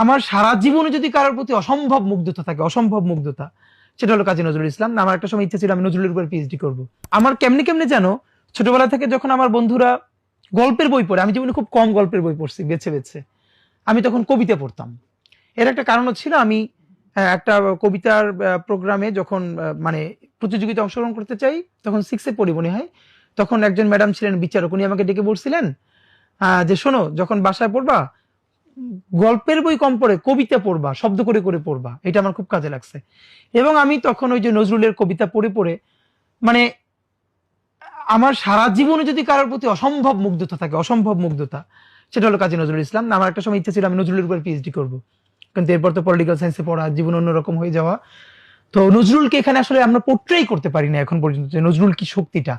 আমার সারা জীবনে যদি কারোর প্রতি অসম্ভব মুগ্ধতা থাকে, অসম্ভব মুগ্ধতা, সেটা হলো কাজী নজরুল ইসলাম। আমার একটা সময় ইচ্ছা ছিল আমি নজরুলের উপর পিএইচডি করব। আমার কেমনে কেমনে যেন ছোটবেলা থেকে যখন আমার বন্ধুরা গল্পের বই পড়ে, আমি জীবনে খুব কম গল্পের বই পড়ছি বেছে বেছে, আমি তখন কবিতা পড়তাম। এর একটা কারণও ছিল, আমি একটা কবিতার প্রোগ্রামে যখন মানে প্রতিযোগিতা অংশগ্রহণ করতে চাই, তখন 6-এ পড়ি মনে হয়। তখন একজন ম্যাডাম ছিলেন বিচারক, উনি আমাকে ডেকে বলছিলেন যে শোনো, যখন বাসায় পড়বা গল্পের বই কম পড়ে কবিতা পড়বা, শব্দ করে করে পড়বা। এটা আমার খুব কাজে লাগছে। এবং আমি তখন ওই যে নজরুলের কবিতা পড়ে পড়ে মানে আমার সারা জীবনে যদি কারোর প্রতি অসম্ভব মুগ্ধতা থাকে, অসম্ভব মুগ্ধতা, সেটা হলো কাজী নজরুল ইসলাম। আমার একটা সময় ইচ্ছা ছিল আমি নজরুলের উপর পিএইচডি করব, কিন্তু এরপর তো পলিটিক্যাল সায়েন্সে পড়া, জীবন অন্যরকম হয়ে যাওয়া। তো নজরুলকে এখানে আসলে আমরা পোর্ট্রেই করতে পারি না এখন পর্যন্ত, যে নজরুল কি শক্তিটা